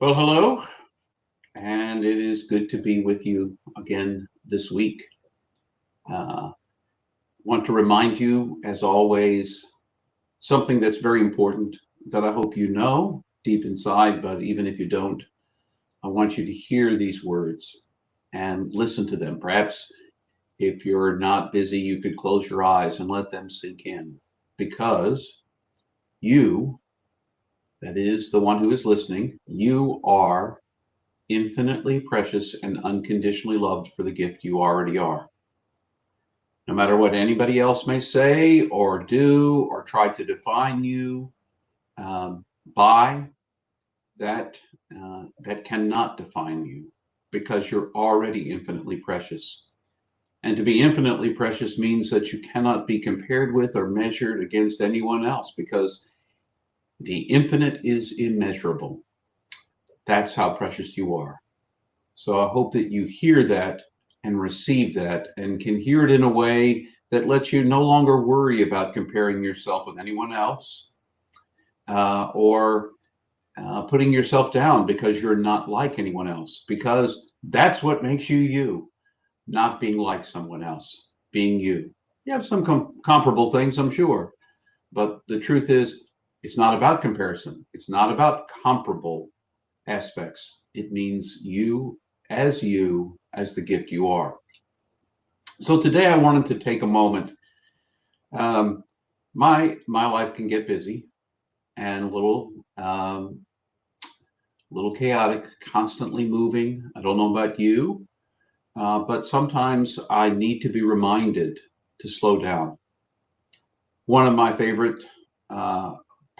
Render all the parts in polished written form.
Well, hello, and it is good to be with you again this week. Uh, want to remind you, as always, something that's very important that I hope you know deep inside, but even if you don't, I want you to hear these words and listen to them. Perhaps if you're not busy, you could close your eyes and let them sink in because you, that is the one who is listening, you are infinitely precious and unconditionally loved for the gift you already are. No matter what anybody else may say or do or try to define you by, that cannot define you because you're already infinitely precious. And to be infinitely precious means that you cannot be compared with or measured against anyone else because the infinite is immeasurable. That's how precious you are. So I hope that you hear that and receive that and can hear it in a way that lets you no longer worry about comparing yourself with anyone else or putting yourself down because you're not like anyone else, because that's what makes you you, not being like someone else, being you. You have some comparable things, I'm sure, but the truth is it's not about comparison. It's not about comparable aspects. It means you as the gift you are. So today I wanted to take a moment. My life can get busy and little chaotic, constantly moving. I don't know about you, but sometimes I need to be reminded to slow down. One of my favorite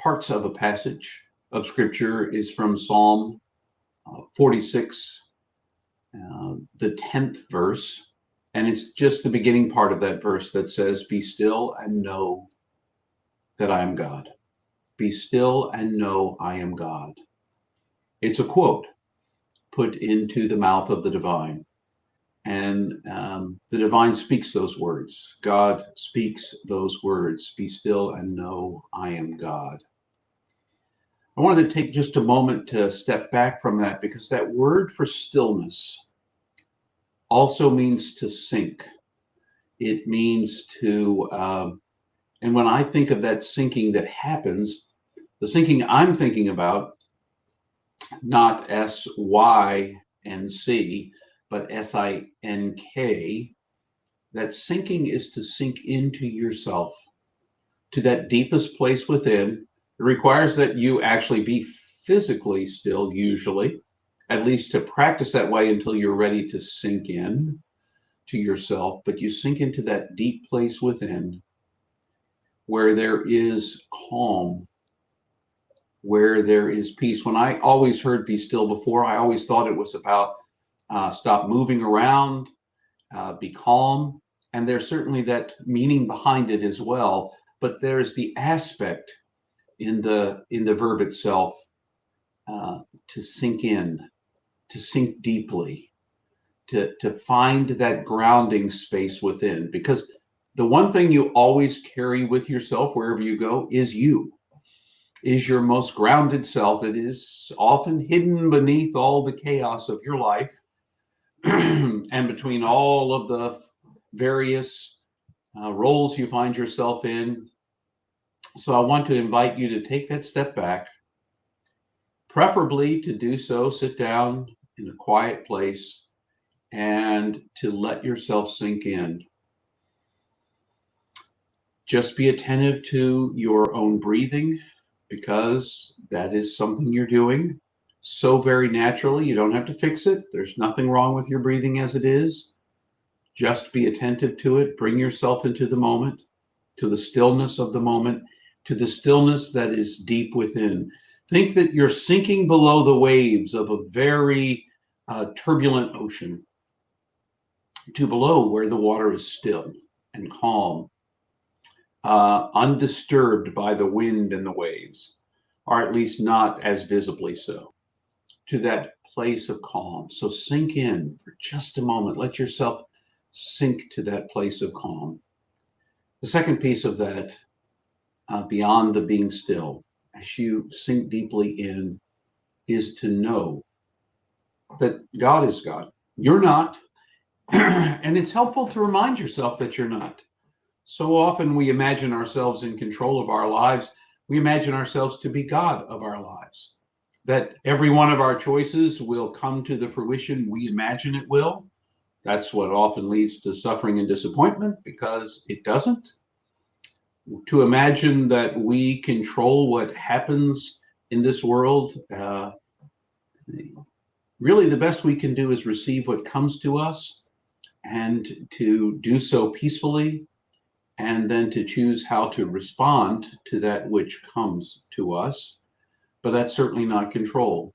parts of a passage of scripture is from Psalm 46, the 10th verse. And it's just the beginning part of that verse that says, "Be still and know that I am God. Be still and know I am God." It's a quote put into the mouth of the divine. And the divine speaks those words. God speaks those words. Be still and know I am God. I wanted to take just a moment to step back from that because that word for stillness also means to sink. It means to, and when I think of that sinking that happens, the sinking I'm thinking about, not S-Y-N-C, but S-I-N-K, that sinking is to sink into yourself, to that deepest place within. It requires that you actually be physically still, usually, at least to practice that way until you're ready to sink in to yourself. But you sink into that deep place within where there is calm, where there is peace. When I always heard "be still" before, I always thought it was about stop moving around, be calm. And there's certainly that meaning behind it as well. But there's the aspect in the verb itself to sink in, to sink deeply, to find that grounding space within. Because the one thing you always carry with yourself wherever you go is you, is your most grounded self. It is often hidden beneath all the chaos of your life and between all of the various roles you find yourself in. So I want to invite you to take that step back, preferably to do so, sit down in a quiet place and to let yourself sink in. Just be attentive to your own breathing because that is something you're doing so very naturally. You don't have to fix it. There's nothing wrong with your breathing as it is. Just be attentive to it. Bring yourself into the moment, to the stillness of the moment, to the stillness that is deep within. Think that you're sinking below the waves of a very turbulent ocean, to below where the water is still and calm, undisturbed by the wind and the waves, or at least not as visibly so, to that place of calm. So sink in for just a moment. Let yourself sink to that place of calm. The second piece of that, beyond the being still, as you sink deeply in, is to know that God is God. You're not. And it's helpful to remind yourself that you're not. So often we imagine ourselves in control of our lives. We imagine ourselves to be God of our lives, that every one of our choices will come to the fruition we imagine it will. That's what often leads to suffering and disappointment, because it doesn't. To imagine that we control what happens in this world, really the best we can do is receive what comes to us, and to do so peacefully, and then to choose how to respond to that which comes to us. But that's certainly not control.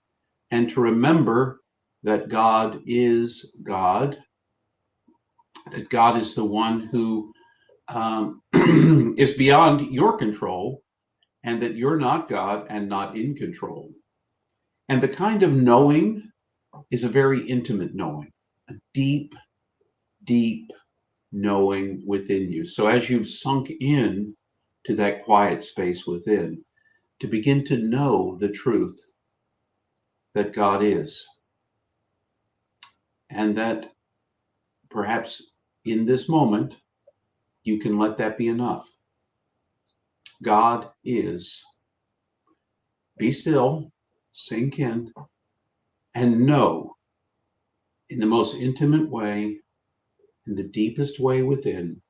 And to remember that God is God, that God is the one who is beyond your control, and that you're not God and not in control. And the kind of knowing is a very intimate knowing, a deep, deep knowing within you. So as you've sunk in to that quiet space within, to begin to know the truth that God is, and that perhaps in this moment, you can let that be enough. God is. Be still, sink in, and know in the most intimate way, in the deepest way within,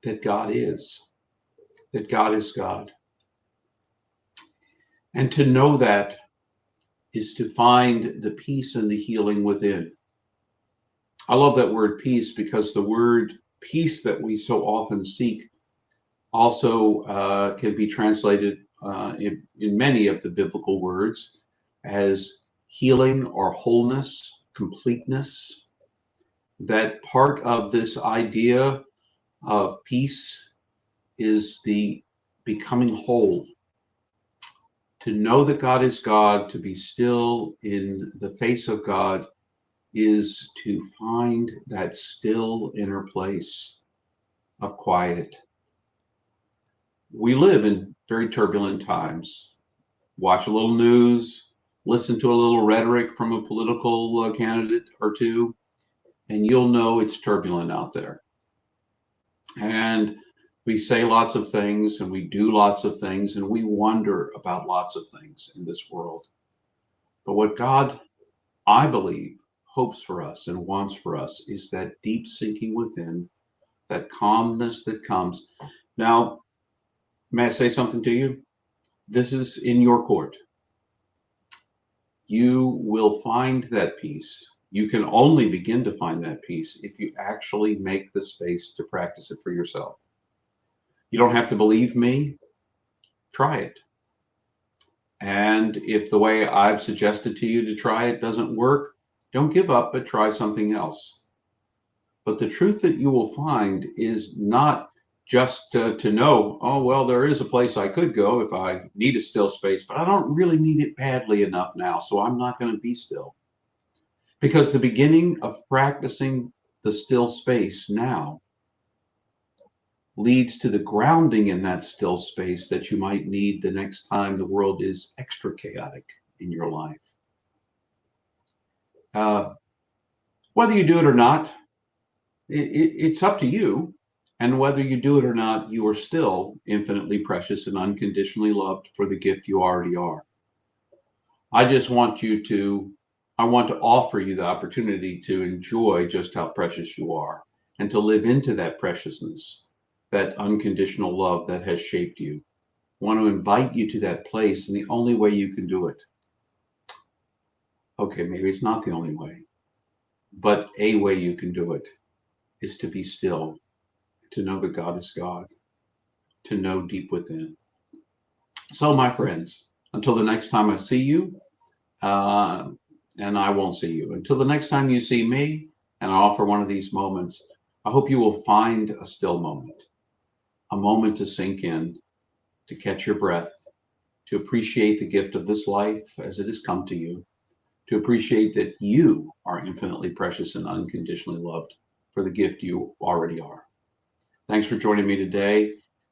that God is God. And to know that is to find the peace and the healing within. I love that word peace, because the word peace that we so often seek also can be translated in many of the biblical words as healing or wholeness, completeness. That part of this idea of peace is the becoming whole. To know that God is God, to be still in the face of God, is to find that still inner place of quiet. We live in very turbulent times. Watch a little news, listen to a little rhetoric from a political candidate or two, and you'll know it's turbulent out there. And we say lots of things, and we do lots of things, and we wonder about lots of things in this world. But what God, I believe, hopes for us and wants for us is that deep sinking within, that calmness that comes. Now, may I say something to you? This is in your court. You will find that peace. You can only begin to find that peace if you actually make the space to practice it for yourself. You don't have to believe me. Try it. And if the way I've suggested to you to try it doesn't work, don't give up, but try something else. But the truth that you will find is not just to know, oh, well, there is a place I could go if I need a still space, but I don't really need it badly enough now, so I'm not going to be still. Because the beginning of practicing the still space now leads to the grounding in that still space that you might need the next time the world is extra chaotic in your life. Whether you do it or not, it's up to you. And whether you do it or not, you are still infinitely precious and unconditionally loved for the gift you already are. I want to offer you the opportunity to enjoy just how precious you are, and to live into that preciousness, that unconditional love that has shaped you. I want to invite you to that place, and the only way you can do it, okay, maybe it's not the only way, but a way you can do it is to be still, to know that God is God, to know deep within. So, my friends, until the next time I see you, and I won't see you, until the next time you see me and I offer one of these moments, I hope you will find a still moment, a moment to sink in, to catch your breath, to appreciate the gift of this life as it has come to you, to appreciate that you are infinitely precious and unconditionally loved for the gift you already are. Thanks for joining me today.